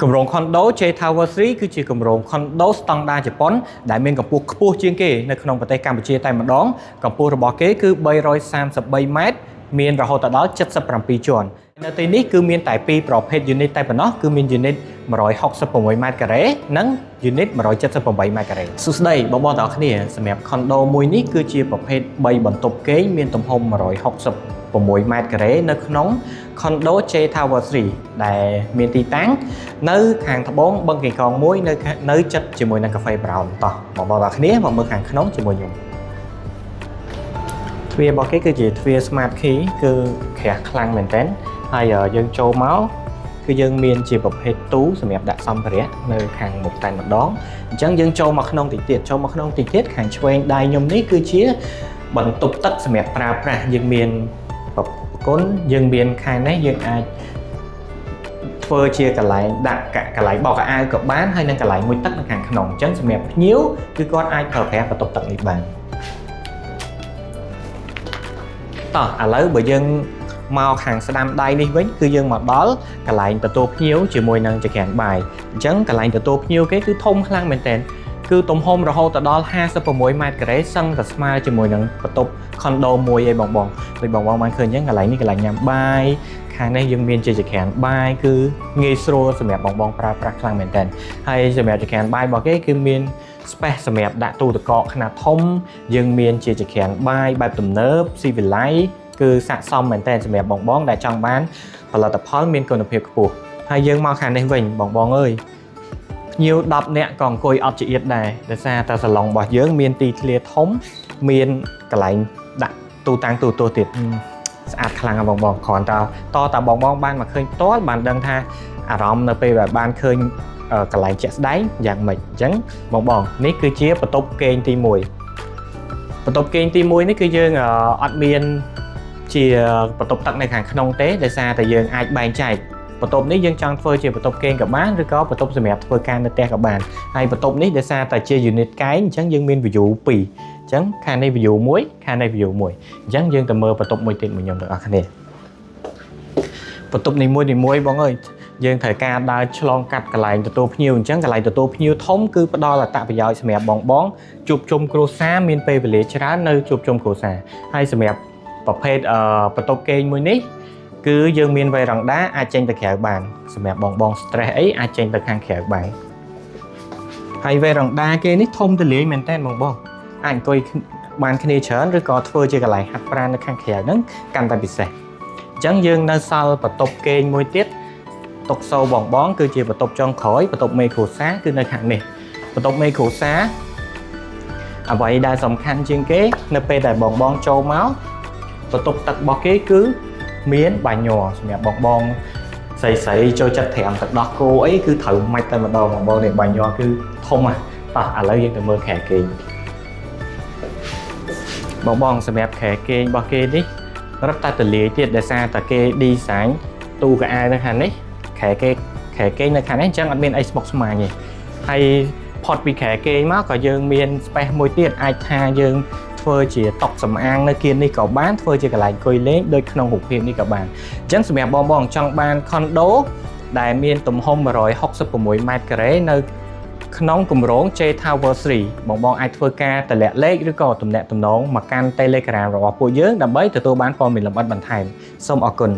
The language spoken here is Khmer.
គម្រោង Condo J Tower 3 គឺជាគម្រោង Condo ស្តង់ដារជប៉ុនដែលមានកម្ពស់ខ្ពស់ជាងគេនៅក្នុងប្រទេសកម្ពុជាតែម្ដងកម្ពស់របស់គេគឺ333ម៉ែត្រមានរហូតដល់77ជាន់នៅទីនេះគឺមានតែ2ប្រភេទ unit តែប៉ុណ្ណោះគឺមាន unit 166ម៉ែត្រការ៉េនិង unit 178ម៉ែត្រការ៉េសួស្តីបងប្អូនទាំងអស់គ្នាសម្រាប់ Condo មួយនេះគឺជាប្រភេទ3បន្ទប់គេងមានទំហំ166ម៉ែត្រការ៉េនៅក្នុង Condo J Tower 3ដែលមានទីតាំងនៅខាងត្បូងបឹងកេងកងមួយនៅជិតជាមួយនឹងកាហ្វេ Brown តោះបងប្អូនទាំងអស់គ្នាមកមើលខាងក្នុងជាមួយខ្ញុំទ្វាររបស់គេគឺជាទ្វារ Smart Key គឺក្រាស់ខ្លាំងមែនទែនហើយយើងចូលមកគឺយើងមានជាប្រភេទទូសម្រាប់ដាក់សម្ភារៈនៅខាងមុខតែម្ដងអញ្ចឹងយើងចូលមកក្នុងតិចទៀតខាងឆ្វេងដៃខ្ញុំនេះគឺជាបន្ទប់ទឹកសម្រាប់ប្រើប្រាស់យើងមានប្រគុណយើងមានខាងនេះយើងអាចធ្វើជាកន្លែងដាក់កន្លែងបោកខោអាវក៏បានហើយនិងកន្លែងមួយទឹកនៅខាងក្នុងអញ្ចឹងសម្រាប់ភ្ញៀវគឺគាត់អាចប្រើប្រាស់បន្ទប់ទឹកនេះបានតោះឥឡូវបើយើងមកខាងស្ដាំដៃនេះវិញគឺយើងមកដល់កន្លែងទទួលភ្ញៀវជាមួយនឹងចង្ក្រានបាយអញ្ចឹងកន្លែងទទួលភ្ញៀវគេគឺធំខ្លាំងមែនទែនគឺទំហំរហូតដល់56ម៉ែត្រការ៉េសឹងតែស្មើជាមួយនឹងបន្ទប់ Condo មួយឯងបងដូចបងបានឃើញអញ្ចឹងកន្លែងនេះកន្លែងញ៉ាំបាយខាងនេះយើងមានជាចង្ក្រានបាយគឺងាយស្រួលសម្រាប់បងប្រើប្រាស់ខ្លាំងមែនទែនហើយសម្រាប់ចង្ក្រានបាយរបស់គេគឺមាន space សម្រាប់ដាក់ទូទឹកកកខ្នាតធំយើងមានជាចង្ក្រានបាយបែបទំនើបស៊ីវិល័យគឺស័ក្តិសមមែនទែនសម្រាប់បងដែលចង់បានផលិតផលមានគុណភាពខ្ពស់ហើយយើងមកខាងនេះវិញបងអើយភ្ញៀវ10នាក់ក៏អង្គុយអត់ជាអៀតដែរដោយសារតែសាឡុងរបស់យើងមានទីធ្លាធំមានកន្លែងដាក់ទូតាំងទូទស្សន៍ទៀតស្អាតខ្លាំងណាស់បងគ្រាន់តែតើបងបានមកឃើញផ្ទាល់បានដឹងថាអារម្មណ៍នៅពេលដែលបានឃើញកន្លែងជាក់ស្ដែងយ៉ាងម៉េចអញ្ចឹងបងនេះគឺជាបន្ទប់គេងទី1បន្ទប់គេងទី1នេះគឺយើងអត់មានជាបន្ទប់ទឹកនៅខាងក្នុងទេដោយសារតែយើងអាចបែងចែកបន្ទប់នេះយើងចង់ធ្វើជាបន្ទប់គេងក៏បានឬក៏បន្ទប់សម្រាប់ធ្វើការនៅផ្ទះក៏បានហើយបន្ទប់នេះដោយសារតែជា unit កែងអញ្ចឹងយើងមាន view 2អញ្ចឹងខាងនេះ view 1ខាងនេះ view 1អញ្ចឹងយើងទៅមើលបន្ទប់មួយទៀតមួយខ្ញុំទាំងអស់គ្នាបន្ទប់នីមួយបងអើយយើងត្រូវការដើរឆ្លងកាត់កន្លែងទទួលភ្ញៀវអញ្ចឹងកន្លែងទទួលភ្ញៀវធំគឺផ្ដល់អត្ថប្រយោជន៍សម្រាប់បងជួបជុំគ្រួសារមានពេលវេលាច្រើននៅជួបជុំគ្រួសារហើយសម្រាប់ប្រភេទបន្ទប់គេងមួយនេះគឺយើងមានវេរ៉ង់ដាអាចចេញទៅក្រៅបានសម្រាប់បង stress អីអាចចេញទៅខាងក្រៅបានហើយវេរ៉ង់ដាគេនេះធំទូលាយមែនតើបងអាចអង្គុយបានគ្នាច្រើនឬក៏ធ្វើជាកន្លែងហាត់ប្រាណនៅខាងក្រៅហ្នឹងកាន់តែពិសេសអញ្ចឹងយើងនៅសល់បន្ទប់គេងមួយទៀតតុកសូបងគឺជាបន្ទប់ចុងក្រោយបន្ទប់មេគ្រួសារគឺនៅខាងនេះបន្ទប់មេគ្រួសារអ្វីដែលសំខាន់ជាងគេនៅពេលដែលបងចូលមកបន្ទប់ទឹករបស់គេគឺមានបាញ័រសម្រាប់បងស្រីចូលចិត្តត្រាំទឹកដោះគោអីគឺត្រូវម៉ាច់តែម្ដងបងនេះបាញ័រគឺធំណាស់តោះឥឡូវយើងទៅមើលខែគេងបងសម្រាប់ខែគេងរបស់គេនេះរឹតតែទលាយទៀតដោយសារតែគេ design ទូកៅអៅនៅខាងនេះខែគេងនៅខាងនេះអញ្ចឹងអត់មានអីស្មុគស្មាញទេហើយផុតពីខែគេងមកក៏យើងមាន space មួយទៀតអាចថាយើងធ្វើជាតុសម្អាងនៅគៀននេះក៏បានធ្វើជាកន្លែងអង្គុយលេងដូចក្នុងរូបភាពនេះក៏បានអញ្ចឹងសម្រាប់បងចង់បាន Condo ដែលមានទំហំ166ម៉ែត្រការ៉េនៅក្នុងគម្រោង J Tower 3បងអាចធ្វើការតម្លាក់លេខឬក៏ទំនាក់ទំនងមកកាន់ Telegram របស់ពួកយើងដើម្បីទទួលបានព័ត៌មានលម្អិតបន្ថែមសូមអរគុណ